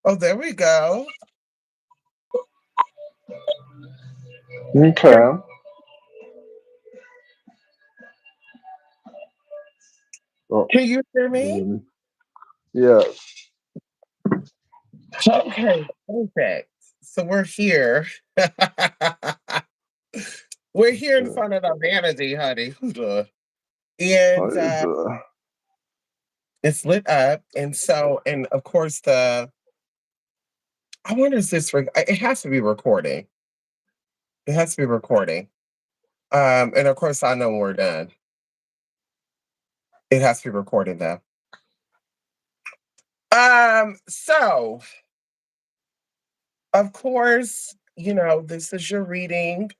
Oh, there we go. Can, Okay. Oh, can you hear me? really? Yeah. Okay, perfect. So we're here. We're here in Yeah. front of the vanity, honey. How And you doing? it's lit up. And so, and of course, I wonder is this, it has to be recording. It has to be recording. And of course, I know when we're done. It has to be recorded though. So of course, this is your reading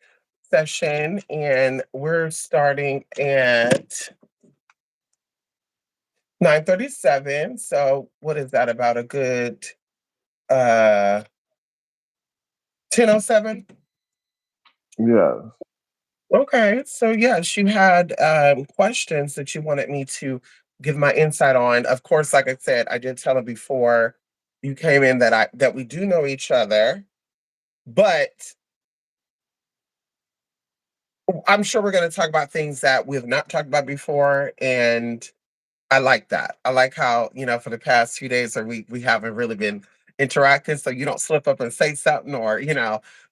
session, and we're starting at 9:37. So what is that about a good 10:07? Yeah. Okay. So yes, you had questions that you wanted me to give my insight on. Of course, like I said, I did tell them before you came in that we do know each other, but I'm sure we're going to talk about things that we have not talked about before, and I like that. I like how, for the past few days or we haven't really been interacting, so you don't slip up and say something or.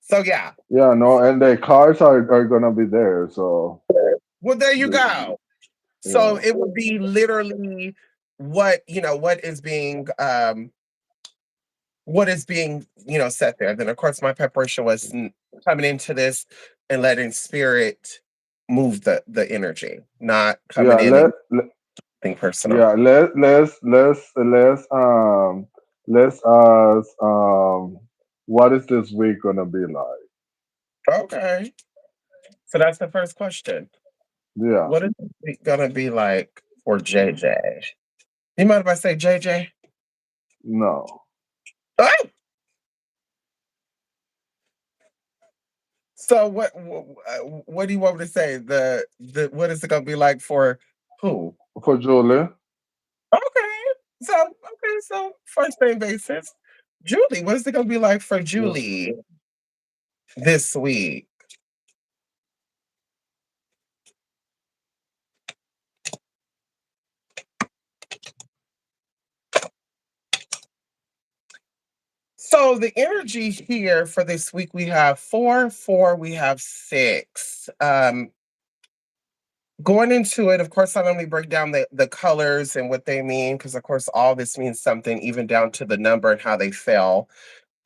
So yeah. Yeah, no, and the cars are gonna be there, so Well, there you the, go. So yeah. it would be literally what is being set there. Then of course my preparation was coming into this and letting spirit move the energy, not coming Yeah, in and being personal. yeah, let's ask what is this week gonna be like? Okay. So that's the first question. Yeah. What is it gonna be like for JJ? You mind if I say JJ? No. Oh! So what do you want me to say? The what is it gonna be like for who? For Julie. Okay. So first name basis. Julie, what is it gonna be like for Yeah. Julie this week? So the energy here for this week we have four, four, we have six. Going into it, of course, I normally break down the colors and what they mean, because of course all this means something, even down to the number and how they fell.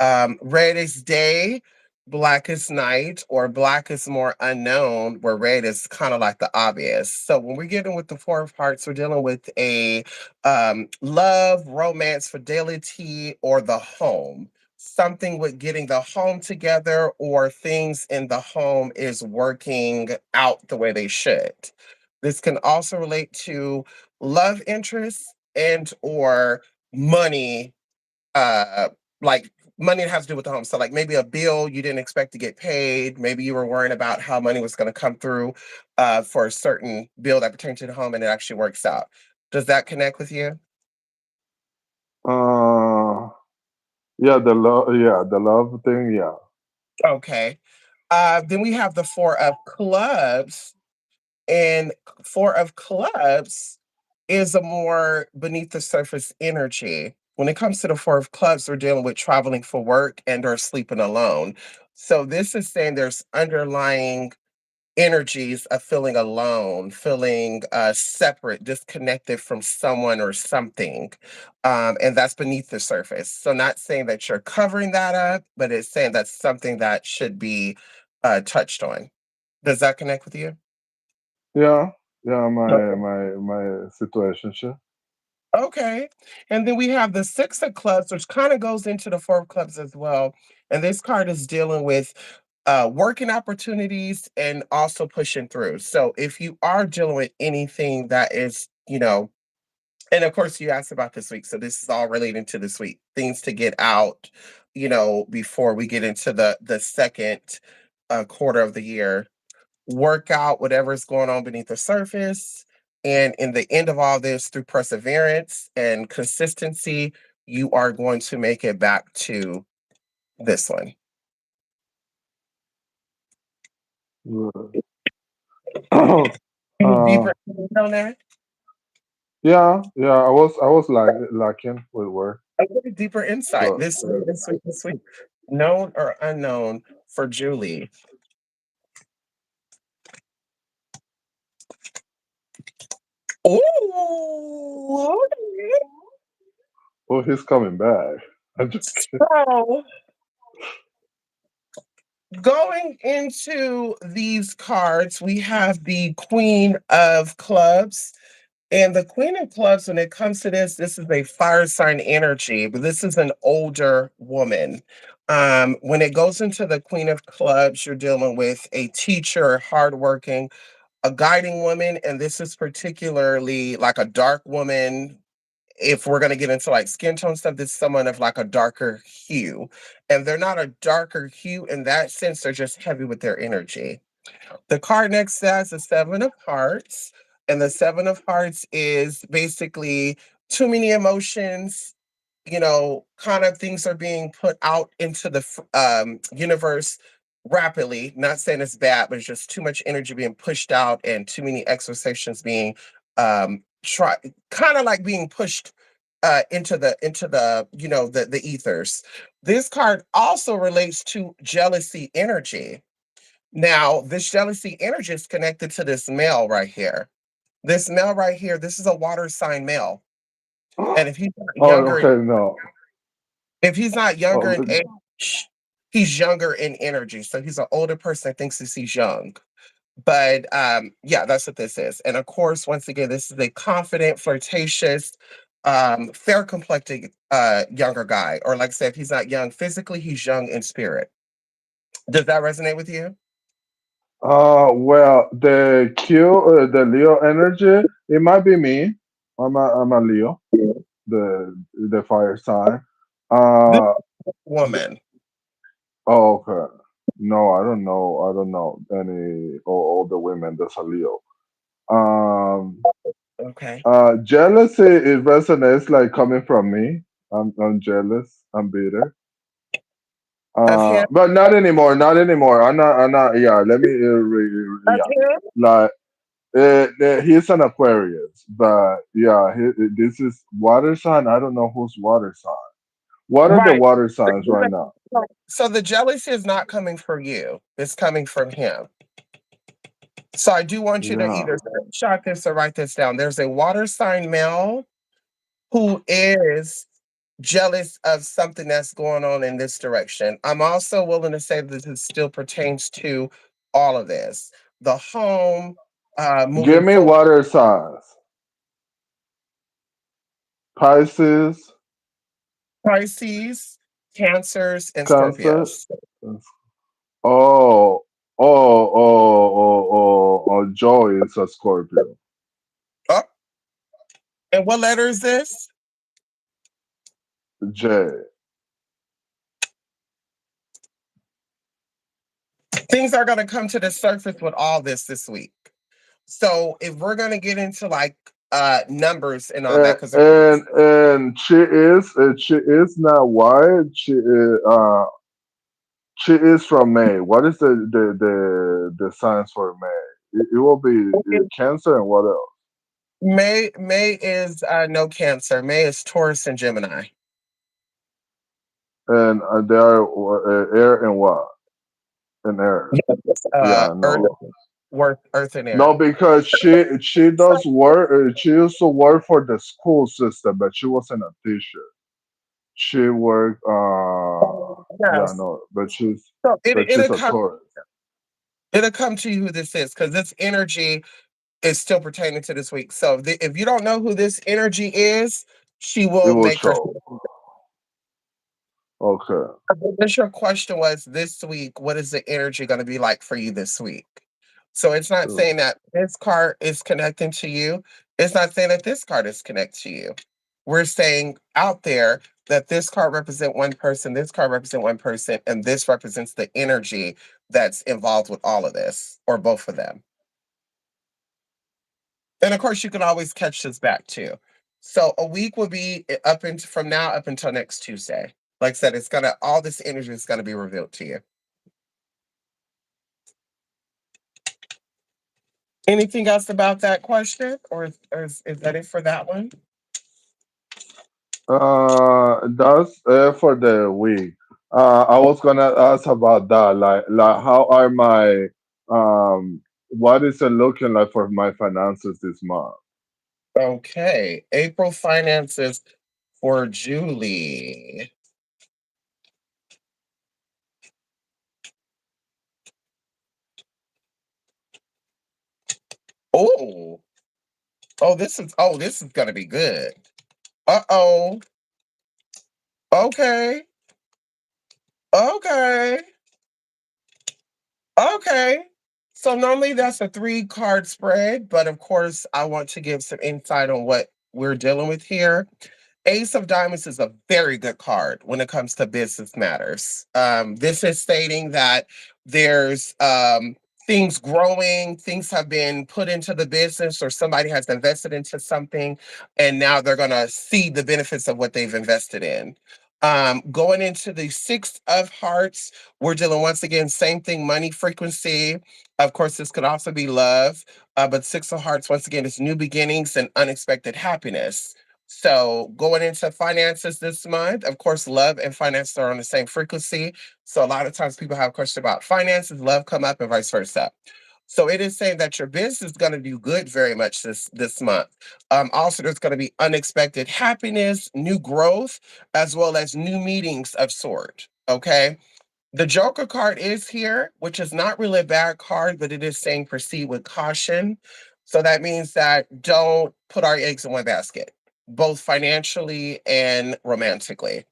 Red is day, black is night, or black is more unknown, where red is kind of like the obvious. So when we're getting with the four of hearts, we're dealing with a love, romance, fidelity, or the home. Something with getting the home together, or things in the home is working out the way they should. This can also relate to love interests and or money, uh like money that has to do with the home. So like maybe a bill you didn't expect to get paid. Maybe you were worrying about how money was going to come through for a certain bill that pertained to the home and it actually works out. Does that connect with you? Uh yeah, the love thing, yeah. Okay. Then we have the four of clubs. And four of clubs is a more beneath the surface energy. When it comes to the four of clubs, we're dealing with traveling for work and or sleeping alone. So this is saying there's underlying energies of feeling alone, feeling separate, disconnected from someone or something. And that's beneath the surface. So not saying that you're covering that up, but it's saying that's something that should be touched on. Does that connect with you? Yeah. Yeah, my situation. Okay. And then we have the Six of Clubs, which kind of goes into the Four of Clubs as well. And this card is dealing with working opportunities and also pushing through. So if you are dealing with anything that is, and of course you asked about this week. So this is all relating to this week. Things to get out, before we get into the second quarter of the year. Work out whatever's going on beneath the surface. And in the end of all this, through perseverance and consistency, you are going to make it back to this one. Any uh, deeper on that? yeah, yeah. I was like lacking with work. A little deeper insight. So This week. Known or unknown for Julie? Oh, oh, he's coming back. I'm just kidding. so going into these cards, we have the Queen of Clubs. And the Queen of Clubs, when it comes to this is a fire sign energy, but this is an older woman. When it goes into the Queen of Clubs, you're dealing with a teacher, hardworking, a guiding woman, and this is particularly like a dark woman. If we're going to get into like skin tone stuff, this is someone of like a darker hue. And they're not a darker hue in that sense, they're just heavy with their energy. The card next says the Seven of Hearts. And the Seven of Hearts is basically too many emotions, kind of things are being put out into the universe rapidly. Not saying it's bad, but it's just too much energy being pushed out and too many exorcisms being try kind of like being pushed into the ethers. This card also relates to jealousy energy. Now, this jealousy energy is connected to this male right here. This male right here, this is a water sign male. And Oh, okay, no. if he's not younger Oh, in age, he's younger in energy. So he's an older person that thinks he's young. But yeah, that's what this is. And of course, once again, this is a confident, flirtatious, fair complected younger guy. Or like I said, if he's not young physically, he's young in spirit. Does that resonate with you? well, the Leo energy, it might be me. I'm a Leo, the fire sign. This Uh, woman. oh, okay. No, I don't know. I don't know any or all the women that's a Leo. Um, Okay. jealousy it resonates like coming from me. I'm jealous. I'm bitter. Of him? But not anymore. Not anymore. I'm not. I'm not. Yeah. Let me. Of Yeah. him? Like he's an Aquarius, but yeah, this is water sign. I don't know who's water sign. What are the Right. water signs right now? So the jealousy is not coming from you. It's coming from him. So I do want you to Yeah. either shot this or write this down. There's a water sign male who is jealous of something that's going on in this direction. I'm also willing to say that it still pertains to all of this. The home, Give moving me forward, water signs. Pisces, Pisces, Cancers, and Cancer. Scorpios. Oh, oh, Joy is a Scorpio. Oh, and what letter is this? J. Things are going to come to the surface with all this week. So if we're going to get into like numbers and all that, because And she is not white. She is from May. What is the signs for May? It will be Cancer and what else? May is no Cancer. May is Taurus and Gemini. And they are air and what? And air. Yes. Yeah, Earth, no, Earth and no, air. because she does work. She used to work for the school system, but she wasn't a teacher. She worked. Yeah, Yes. no, So but she's a Taurus. it'll come to you who this is because this energy is still pertaining to this week. So if you don't know who this energy is, she It will will make her. show. Okay. Initial question was this week, what is the energy going to be like for you this week? So it's not saying that this card is connecting to you. It's not saying that this card is connected to you. We're saying out there that this card represents one person, this card represents one person, and this represents the energy that's involved with all of this, or both of them. And of course, you can always catch this back too. So a week will be up into from now up until next Tuesday. Like I said, it's gonna all this energy is gonna be revealed to you. Anything else about that question, or is that it for that one? That's for the week. I was gonna ask about that, like how are my what is it looking like for my finances this month? Okay, April finances for Julie. Oh, this is gonna be good. Uh-oh. Okay. Okay. Okay. So normally that's a three card spread, but of course I want to give some insight on what we're dealing with here. Ace of Diamonds is a very good card when it comes to business matters. This is stating that there's things growing, things have been put into the business, or somebody has invested into something, and now they're going to see the benefits of what they've invested in. Going into the Six of Hearts, we're dealing once again, same thing, money frequency. Of course, this could also be love, but Six of Hearts, once again, is new beginnings and unexpected happiness. So going into finances this month, of course, love and finance are on the same frequency. So a lot of times people have questions about finances, love come up, and vice versa. So it is saying that your business is going to do good very much this month. Also, there's going to be unexpected happiness, new growth, as well as new meetings of sort. Okay. The Joker card is here, which is not really a bad card, but it is saying proceed with caution. So that means that don't put our eggs in one basket, both financially and romantically.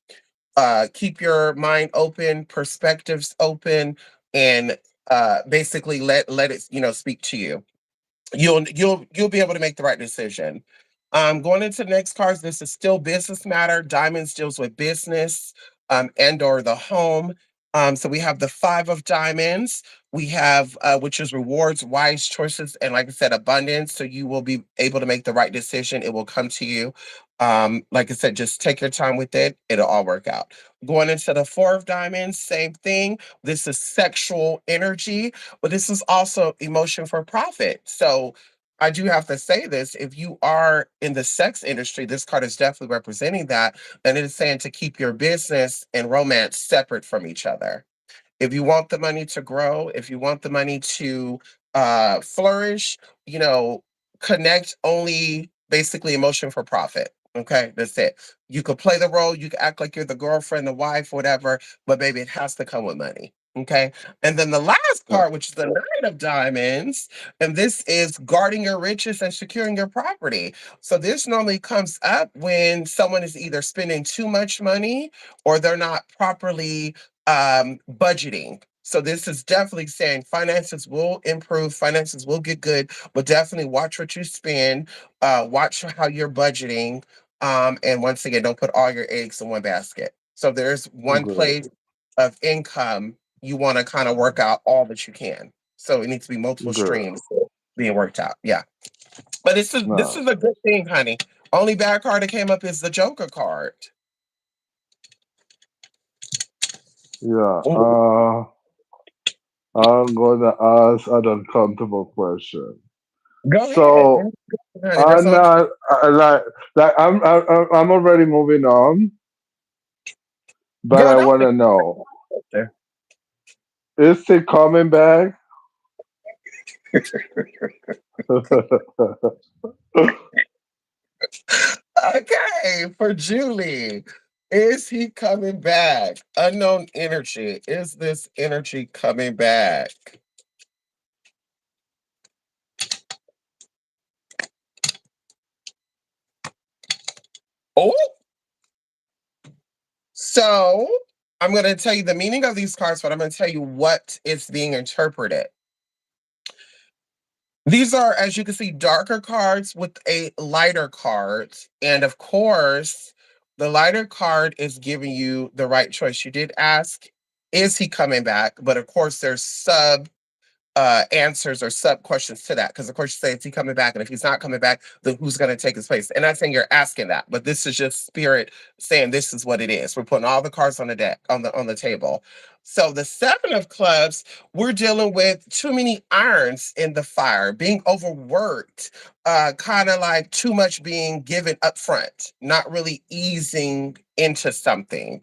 Keep your mind open, perspectives open, and basically let it speak to you. You'll be able to make the right decision. Going into the next cards, this is still business matter. Diamonds deals with business and or the home. So we have the Five of Diamonds. We have which is rewards, wise choices, and like I said, abundance. So you will be able to make the right decision. It will come to you. Like I said, just take your time with it. It'll all work out. Going into the Four of Diamonds, same thing. This is sexual energy, but this is also emotion for profit. So I do have to say this, if you are in the sex industry, this card is definitely representing that. And it is saying to keep your business and romance separate from each other. If you want the money to grow, if you want the money to flourish, you know, connect only basically emotion for profit. Okay, that's it. You could play the role, you can act like you're the girlfriend, the wife, whatever, but baby, it has to come with money. Okay. And then the last Uh, part, which is the Nine of Diamonds, and this is guarding your riches and securing your property. So this normally comes up when someone is either spending too much money or they're not properly budgeting. So this is definitely saying finances will improve, finances will get good, but definitely watch what you spend, watch how you're budgeting, and once again, don't put all your eggs in one basket. So there's one Good, place of income you want to kind of work out all that you can. So it needs to be multiple good. streams being worked out. Yeah, but this No, is a good thing, honey. Only bad card that came up is the Joker card. yeah. Ooh, I'm gonna ask an uncomfortable question. go ahead, So honey. There's I'm no not like I'm already moving on, but girl. I Don't want to know, there. is he coming back? Okay, for Julie. Is he coming back? Unknown energy. Is this energy coming back? Oh, so I'm going to tell you the meaning of these cards, but I'm going to tell you what is being interpreted. These are, as you can see, darker cards with a lighter card. And of course, the lighter card is giving you the right choice. You did ask, is he coming back? But of course, there's sub answers or sub questions to that. Because of course you say, is he coming back? And if he's not coming back, then who's going to take his place? And not saying you're asking that, but this is just spirit saying this is what it is. We're putting all the cards on the deck, on the table. So the 7 of clubs, we're dealing with too many irons in the fire, being overworked, kind of like too much being given up front, not really easing into something.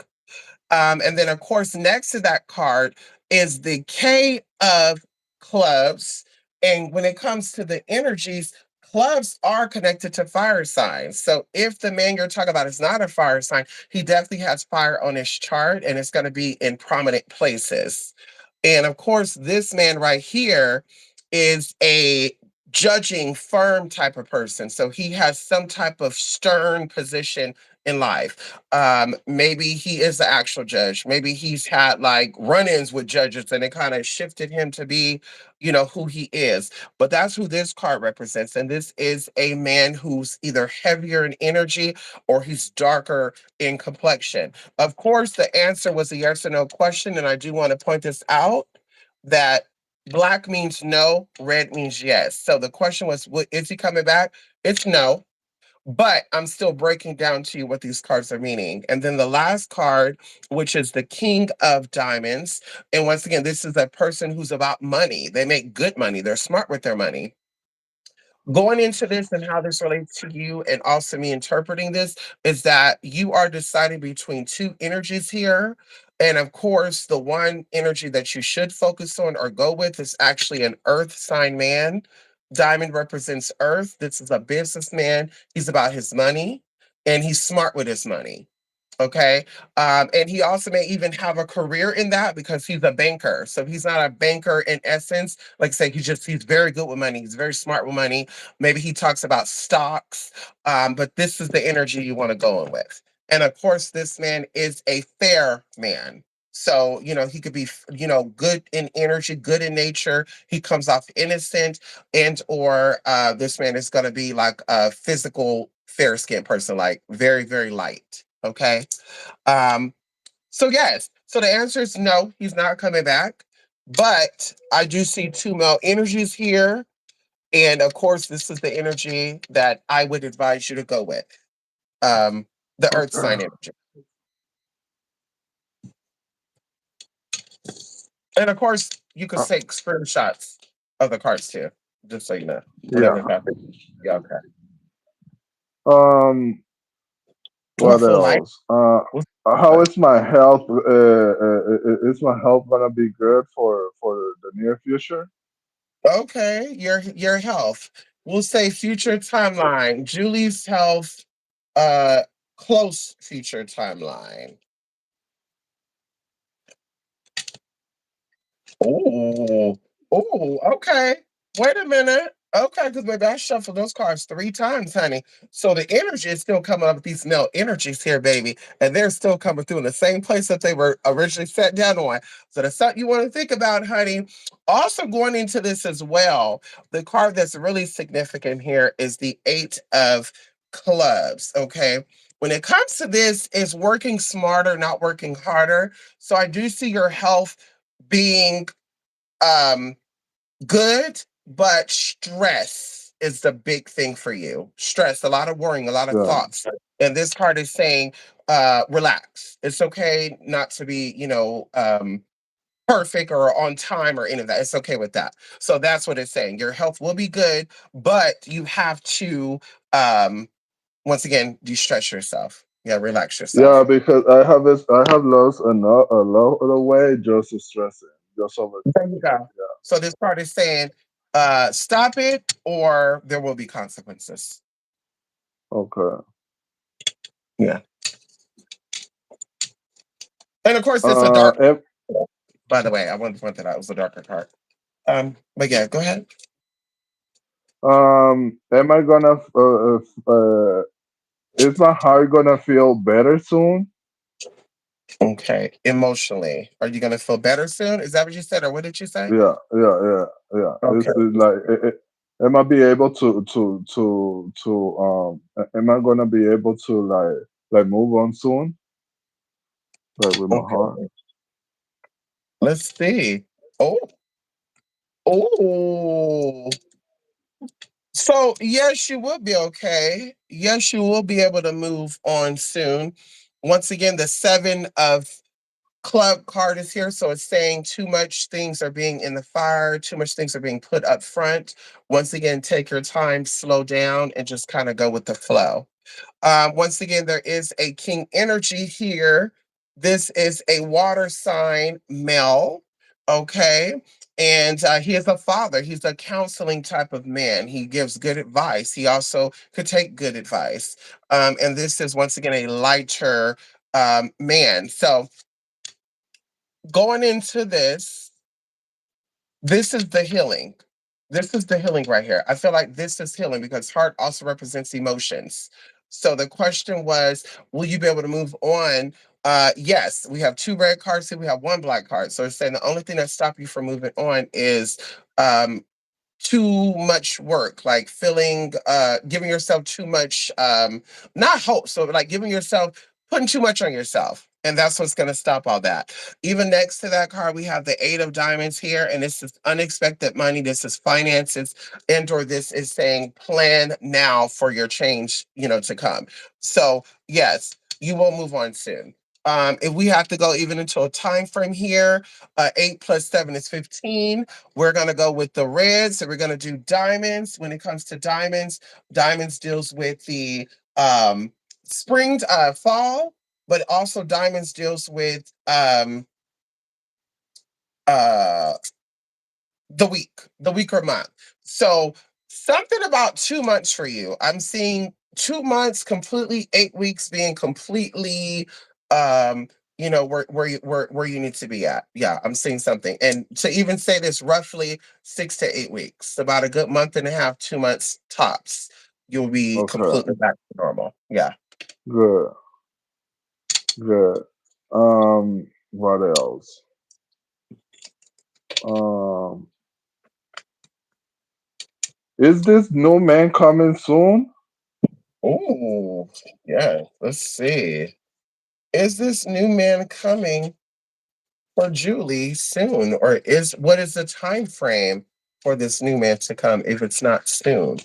And then, of course, next to that card is the K of clubs. And when it comes to the energies, clubs are connected to fire signs. So if the man you're talking about is not a fire sign, he definitely has fire on his chart and it's going to be in prominent places. And of course, this man right here is a judging firm type of person. So he has some type of stern position in life. Maybe he is the actual judge. Maybe he's had like run-ins with judges and it kind of shifted him to be, who he is. But that's who this card represents. And this is a man who's either heavier in energy or he's darker in complexion. Of course, the answer was a yes or no question. And I do want to point this out that black means no, red means yes. So the question was, is he coming back? It's no. But I'm still breaking down to you what these cards are meaning. And then the last card, which is the King of Diamonds. And once again, this is a person who's about money. They make good money, they're smart with their money. Going into this and how this relates to you, and also me interpreting this, is that you are deciding between two energies here. And of course, the one energy that you should focus on or go with is actually an earth sign man. Diamond represents earth. This is a businessman. He's about his money and he's smart with his money. Okay. And he also may even have a career in that because he's a banker. So he's not a banker in essence. Like I say, he's very good with money. He's very smart with money. Maybe he talks about stocks. But this is the energy you want to go in with. And of course, this man is a fair man. So, he could be, good in energy, good in nature. He comes off innocent, and or this man is going to be like a physical fair skinned person, like very, very light. Okay. Um, so yes. So the answer is no, he's not coming back. But I do see two male energies here. And of course, this is the energy that I would advise you to go with. The earth sign energy. And of course, you could Uh, take screenshots of the cards too, just so you know. yeah. Whatever happens. Yeah, okay. Um. Oh, I What feel light. else? How is my health? Is my health gonna be good for the near future? Okay, your health. We'll say future timeline. Julie's health, uh, close future timeline. Oh, oh, okay. Wait a minute. Okay, because maybe I shuffled those cards 3 times, honey. So the energy is still coming up with these male energies here, baby. And they're still coming through in the same place that they were originally set down on. So that's something you want to think about, honey. Also, going into this as well, the card that's really significant here is the 8 of clubs. Okay. When it comes to this, it's working smarter, not working harder. So I do see your health being um good, but stress is the big thing for you. Stress, a lot of worrying, a lot of Yeah. thoughts. And this card is saying, relax. It's okay not to be, perfect or on time or any of that. It's okay with that. So that's what it's saying. Your health will be good, but you have to once again de-stress yourself. Yeah, relax Yeah, yourself. because I have lost a lot of the weight just stressing, just There you overthinking. go. So this card is saying, stop it or there will be consequences. Okay. Yeah. And of course, it's a dark, Am, by the way, I wanted to point that out. It was a darker card. But yeah, go ahead. am I gonna is my heart gonna feel better soon? Okay. Emotionally, are you going to feel better soon? Is that what you said? Or what did you say? Yeah. Okay. It's like, am I be able am I gonna be able to like move on soon, like with my heart? Okay. Let's see. Oh, Oh, so yes, you will be okay. Yes, you will be able to move on soon. Once again, the seven of club card is here, so it's saying too much things are being in the fire, too much things are being put up front. Once again, take your time, slow down, and just kind of go with the flow. Once again, there is a king energy here. This is a water sign male. Okay. And he is a father. He's a counseling type of man. He gives good advice. He also could take good advice. And this is once again a lighter man. So going into this is the healing. This is the healing right here. I feel like this is healing because heart also represents emotions. So the question was, will you be able to move on? Yes, we have two red cards here. We have one black card. So it's saying the only thing that stop you from moving on is um, too much work, like feeling giving yourself too much not hope, so like giving yourself putting too much on yourself, and that's what's going to stop all that. Even next to that card we have the eight of diamonds here, and this is unexpected money, this is finances, and or this is saying plan now for your change, to come. So yes, you will move on soon. If we have to go even into a time frame here, 8 plus 7 is 15. We're going to go with the reds. So we're going to do diamonds. When it comes to diamonds, diamonds deals with the spring, fall, but also diamonds deals with uh, the week or month. So something about 2 months for you. I'm seeing 2 months completely, 8 weeks being completely um where you need to be at. Yeah, I'm seeing something. And to even say this, roughly 6 to 8 weeks, about a good month and a half, 2 months tops, you'll be Okay, completely back to normal. Yeah. good, good. What else? Um, is this new man coming soon? Oh, yeah. Let's see. Is this new man coming for Julie soon, or what is the time frame for this new man to come if it's not soon?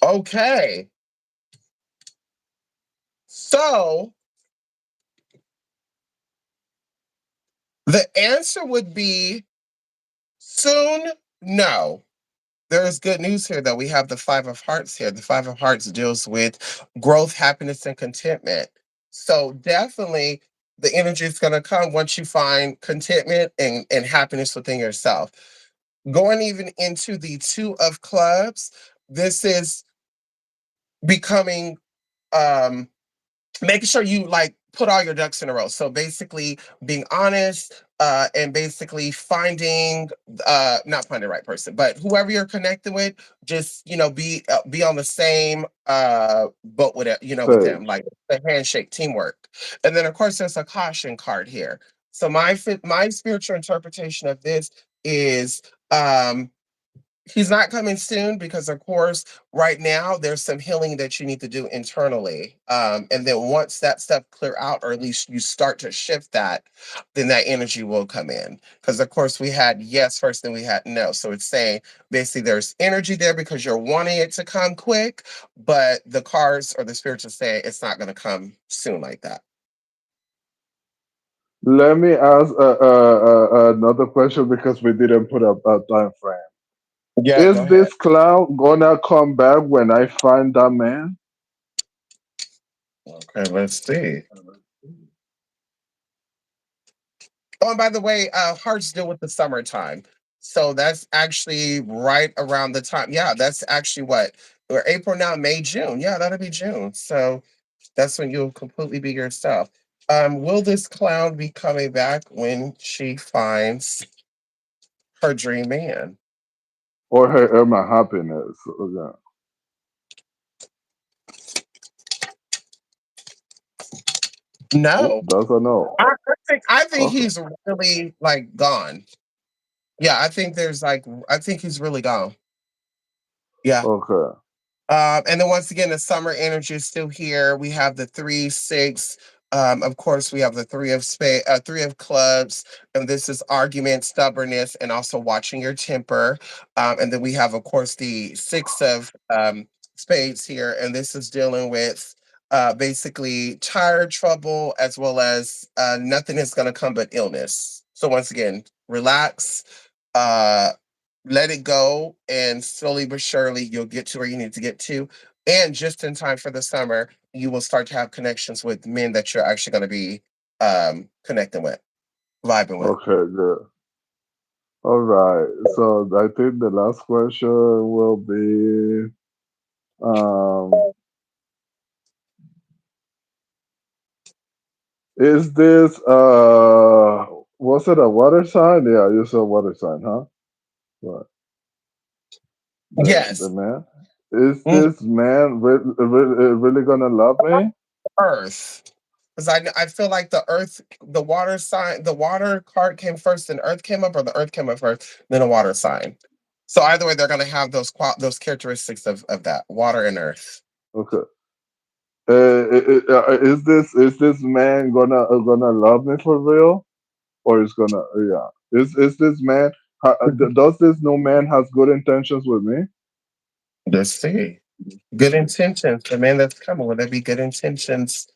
Okay, so the answer would be soon. No. There's good news here, though. We have the Five of Hearts here. The Five of Hearts deals with growth, happiness, and contentment. So definitely the energy is going to come once you find contentment and happiness within yourself. Going even into the Two of Clubs, this is becoming um making sure you like put all your ducks in a row. So basically being honest, and basically finding not finding the right person, but whoever you're connected with, just be on the same boat with it, with them, Page. like the handshake teamwork. And then of course there's a caution card here. So my spiritual interpretation of this is um he's not coming soon because of course right now there's some healing that you need to do internally, and then once that stuff clear out, or at least you start to shift that, then that energy will come in, because of course we had yes first, then we had no. So it's saying basically there's energy there because you're wanting it to come quick, but the cards or the spirits are saying it's not going to come soon like that. Let me ask another question because we didn't put a time frame. Yeah, go Is ahead. this clown gonna come back when I find that man? Okay, let's see. Oh, and by the way, hearts deal with the summertime. So that's actually right around the time. Yeah, that's actually what we're April now, May, June. Yeah, that'll be June. So that's when you'll completely be yourself. Will this clown be coming back when she finds her dream man? Or my happiness? Okay. Oh, No. that's a no. I think Okay. he's really like gone. Yeah, I think he's really gone. Yeah. Okay. And then once again, the summer energy is still here. We have the 3, 6. Of course, we have the three of clubs, and this is argument, stubbornness, and also watching your temper. And then we have, of course, the 6 of spades here, and this is dealing with basically tired, trouble, as well as nothing is going to come but illness. So once again, relax. Uh, Let it go, and slowly but surely you'll get to where you need to get to. And just in time for the summer, you will start to have connections with men that you're actually going to be connecting with, vibing with. Okay, good. All right. So I think the last question will be, um, is this was it a water sign? Yeah, you said water sign, huh? Right. The Yes. man. Is Mm, this man really gonna love me? Earth. Because I feel like the water sign, the water card came first, and Earth came up, or the Earth came up first, then a water sign. So either way, they're going to have those characteristics of that water and Earth. Okay. Is this man gonna love me for real, or is gonna yeah? Is this man? Does this new man has good intentions with me? Let's see. Good intentions. The man that's coming, will there be good intentions?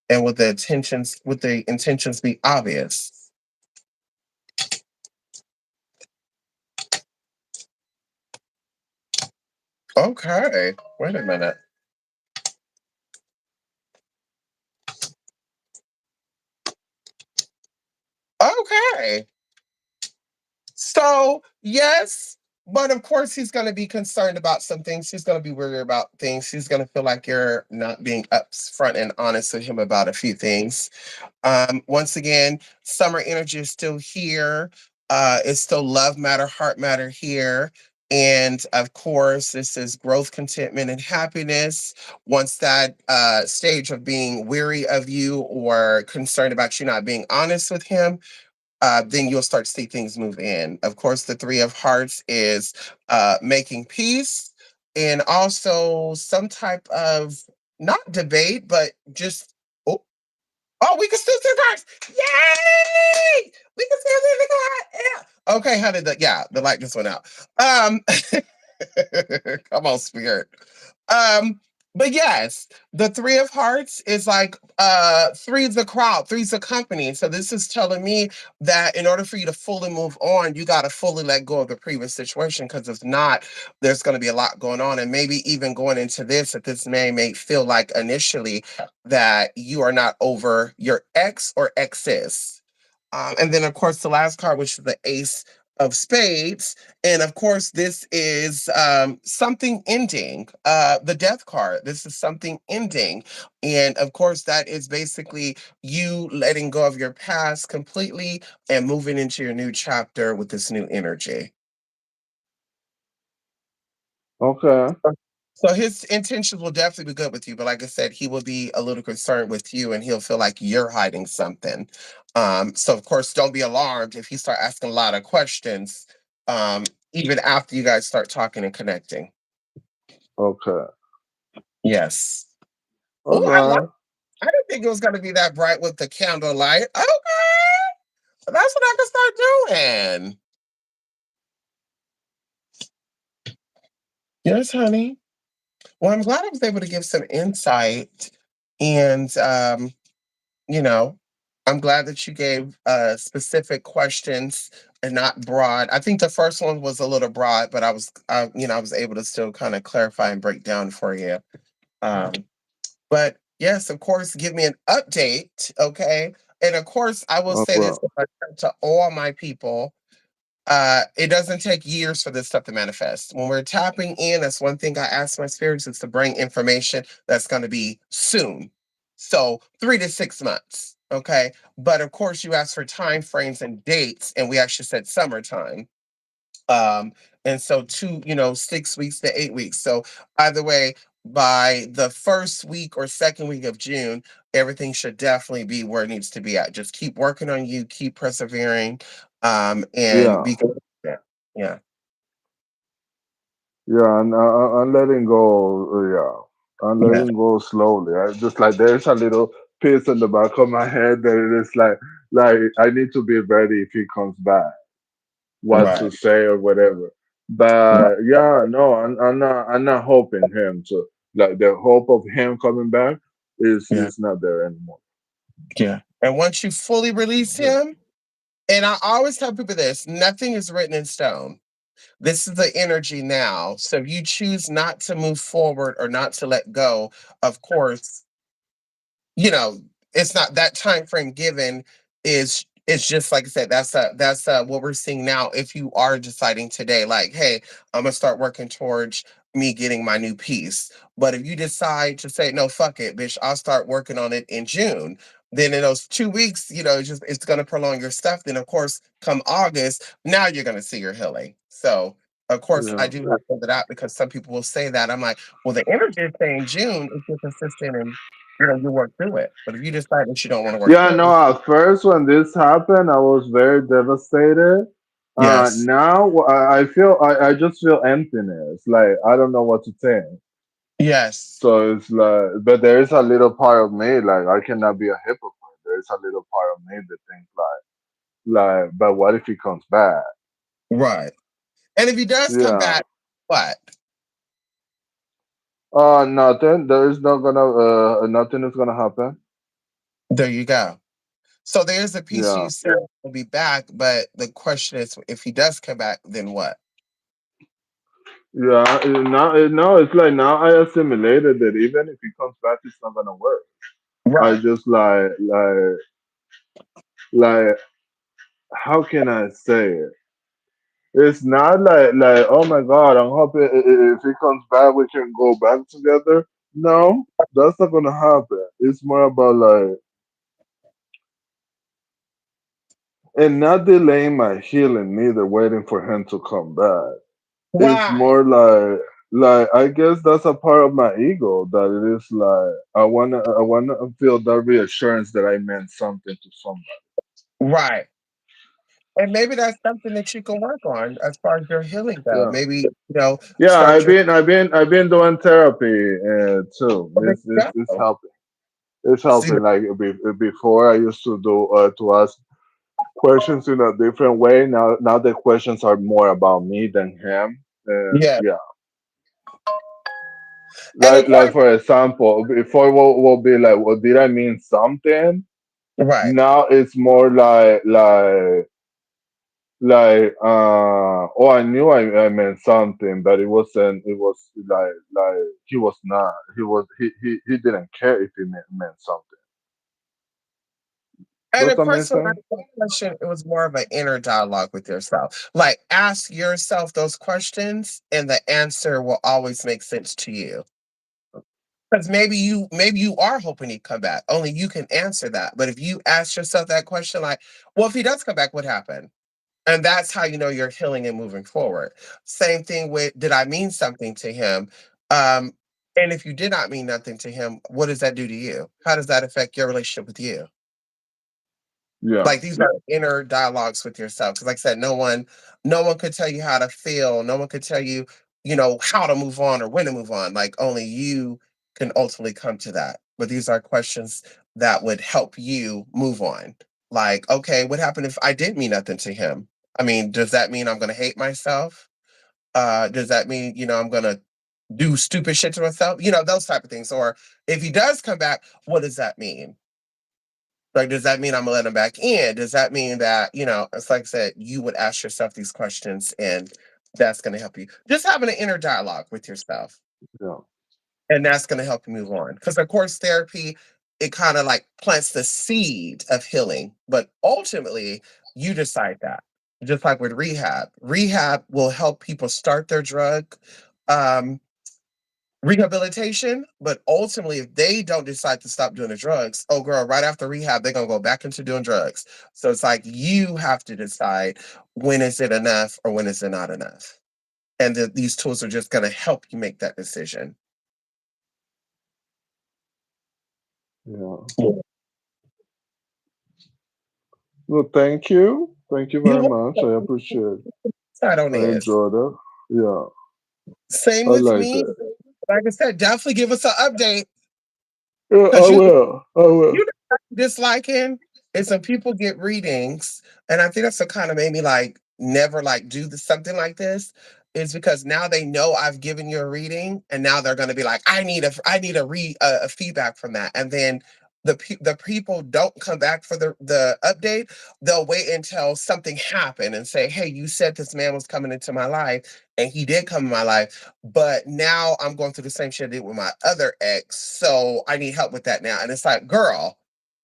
And would the intentions be obvious? Okay. Wait a minute. Okay. So, yes, but of course he's going to be concerned about some things. He's going to be worried about things. He's going to feel like you're not being upfront and honest with him about a few things. Once again, summer energy is still here. It's still love matter, heart matter here. And of course, this is growth, contentment, and happiness. Once that stage of being weary of you or concerned about you not being honest with him, then you'll start to see things move in. Of course, the 3 of Hearts is making peace, and also some type of not debate, but just oh, oh, we can still see the cards. Yay! We can still see the card. Yeah. Okay, how did the the light just went out. Um Come on, spirit. Um, but yes, the 3 of Hearts is like three's the crowd, three's the company. So this is telling me that in order for you to fully move on, you got to fully let go of the previous situation. Because if not, there's going to be a lot going on, and maybe even going into this, that this may feel like initially that you are not over your ex or exes. And then, of course, the last card, which is the Ace of Spades, and of course, this is something ending. The Death card. This is something ending, and of course, that is basically you letting go of your past completely and moving into your new chapter with this new energy. Okay. So his intentions will definitely be good with you, but like I said, he will be a little concerned with you, and he'll feel like you're hiding something. So of course, don't be alarmed if he start asking a lot of questions, um, even after you guys start talking and connecting. Okay. Yes. All Oh, right. I didn't think it was gonna be that bright with the candlelight. Okay. That's what I can start doing. Yes, honey. Well, I'm glad I was able to give some insight. And you know, I'm glad that you gave specific questions and not broad. I think the first one was a little broad, but I was able to still kind of clarify and break down for you. Um, but yes, of course, give me an update, okay? And of course, I will No say this problem. to all my people. It doesn't take years for this stuff to manifest. When we're tapping in, that's one thing I ask my spirits is to bring information that's going to be soon. So 3 to 6 months. Okay. But of course, you asked for time frames and dates, and we actually said summertime. Um, and so 6 weeks to 8 weeks. So either way, by the first week or second week of June, everything should definitely be where it needs to be at. Just keep working on you, keep persevering, and Yeah. be yeah, yeah. Yeah, and I'm letting go. Yeah, I'm Yeah. letting go slowly. I just like there's a little piece in the back of my head that it is like I need to be ready if he comes back, what to Right. say or whatever. But yeah, no, I'm not hoping him to like the hope of him coming back Yeah. is not there anymore. Yeah. And once you fully release him, and I always tell people this, nothing is written in stone. This is the energy now. So if you choose not to move forward or not to let go, of course, you know, it's not that time frame given is it's just like I said, that's what we're seeing now. If you are deciding today, like, hey, I'm gonna start working towards me getting my new piece. But if you decide to say, no, fuck it, bitch, I'll start working on it in June. Then in those 2 weeks, it's gonna prolong your stuff. Then of course, come August, now you're gonna see your healing. So of course, I Yeah. do have to put that out because some people will say that. I'm like, well, the energy is saying June if you're consistent and you work through it. But if you decide that you don't want to work Yeah, through no, it, at first when this happened, I was very devastated. yes, Now I feel I just feel emptiness. Like I don't know what to think. yes, So it's like, but there is a little part of me like I cannot be a hypocrite. There is a little part of me that thinks but what if he comes back? right. And if he does come Yeah. back, what? Nothing. There is not gonna nothing is gonna happen. There you go. So there's a piece Yeah. you said will be back, but the question is, if he does come back, then what? Yeah. Now it's like now I assimilated that even if he comes back, it's not gonna work. I Right. just like how can I say it? It's not like oh my god, I'm hoping if he comes back we can go back together. No, that's not gonna happen. It's more about like and not delaying my healing neither, waiting for him to come back. It's Why? more like I guess that's a part of my ego that it is like I wanna feel that reassurance that I meant something to somebody. Right. And maybe that's something that you can work on as far as your healing go. Yeah. Maybe, Yeah, start your I've been doing therapy too. there you It's go. helping. It's See, helping. Like before, I used to do to ask questions in a different way. Now the questions are more about me than him. And yeah. yeah, And like important, for example, before will be like, well, did I mean something? right. Now it's more like oh I knew I meant something but it wasn't it was like he was not he didn't care if he meant something. And Does a that make person sense? asked that question, it was more of an inner dialogue with yourself. Like ask yourself those questions and the answer will always make sense to you. Because maybe you are hoping he'd come back. Only you can answer that. But if you ask yourself that question, like, well, if he does come back, what happened? And that's how you know you're healing and moving forward. Same thing with did I mean something to him? Um, and if you did not mean nothing to him, what does that do to you? How does that affect your relationship with you? Yeah. Like these are inner dialogues with yourself. Because like I said, no one could tell you how to feel. No one could tell you, how to move on or when to move on. Like only you can ultimately come to that. But these are questions that would help you move on. Like, okay, what happened if I did mean nothing to him? I mean, does that mean I'm gonna hate myself? Does that mean, I'm gonna do stupid shit to myself? Those type of things. Or if he does come back, what does that mean? Like, does that mean I'm gonna let him back in? Does that mean that, it's like I said, you would ask yourself these questions and that's gonna help you. Just having an inner dialogue with yourself. Yeah. And that's gonna help you move on. Because of course, therapy, it kind of like plants the seed of healing, but ultimately you decide that. Just like with rehab. Rehab will help people start their drug. Um, rehabilitation, but ultimately, if they don't decide to stop doing the drugs, oh girl, right after rehab, they're gonna go back into doing drugs. So it's like you have to decide when is it enough or when is it not enough. And these tools are just gonna help you make that decision. Yeah. Yeah. Well, thank you. Thank you You very much. I want appreciate it. side on I this. enjoyed it. Yeah. Same I with like me. that. Like I said, definitely give us an update Yeah, I because will. I will. you know what I'm disliking is when people get readings, and I think that's what kind of made me like never like do something like this. Is because now they know I've given you a reading, and now they're going to be like, I need a feedback from that, and then the people don't come back for the update. They'll wait until something happened and say, hey, you said this man was coming into my life, and he did come in my life, but now I'm going through the same shit I did with my other ex, so I need help with that now. And it's like, girl,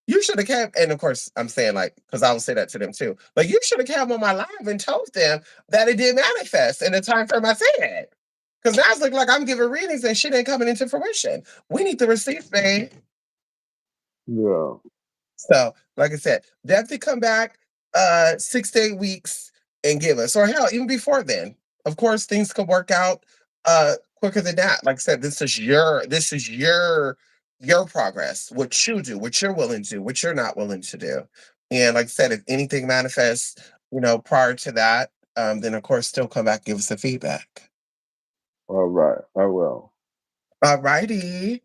you should have kept. And of course, I'm saying like because I will say that to them too. But you should have kept on my live and told them that it did manifest in the time frame I said. Because now it's looking like I'm giving readings and shit ain't coming into fruition. We need the receipts, babe. Yeah. So, like I said, definitely come back 6 to 8 weeks and give us, or hell, even before then. Of course, things could work out quicker than that. Like I said, this is your progress, what you do, what you're willing to do, what you're not willing to do. And like I said, if anything manifests, prior to that, then of course still come back and give us the feedback. All right. I will. All righty.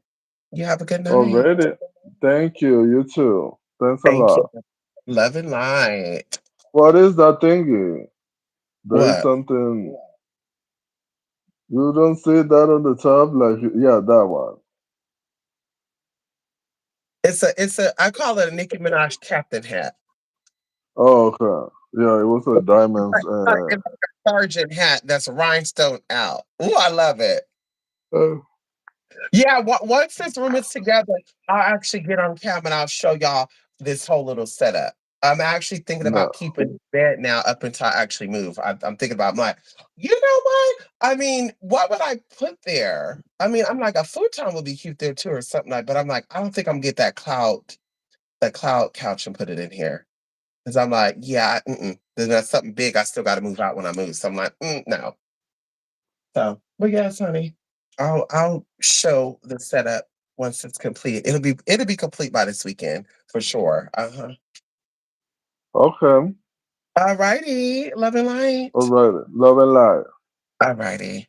You have a good night. Already. Thank you. You too. Thanks a Thank you. lot. Love and light. What is that thingy? There is What? something. You don't see that on the top? Like, yeah, that one. It's a I call it a Nicki Minaj captain hat. Oh, okay. Yeah, it was a diamonds. It's like a sergeant hat that's rhinestone out. Ooh, I love it. Uh, Yeah, once this room is together, I'll actually get on cam and I'll show y'all this whole little setup. I'm actually thinking about no. keeping bed now up until I actually move. I'm thinking about. I'm like, you know what? I mean, what would I put there? I mean, I'm like a futon would be cute there too, or something like. But I'm like, I don't think I'm gonna get that cloud couch and put it in here. 'Cause I'm like, yeah, then that's something big I still gotta move out when I move. So I'm like, no. So, but yes, honey, I'll show the setup once it's complete. It'll be complete by this weekend for sure. Uh-huh. Okay. All righty. Love and light. Alrighty. Love and light. All righty.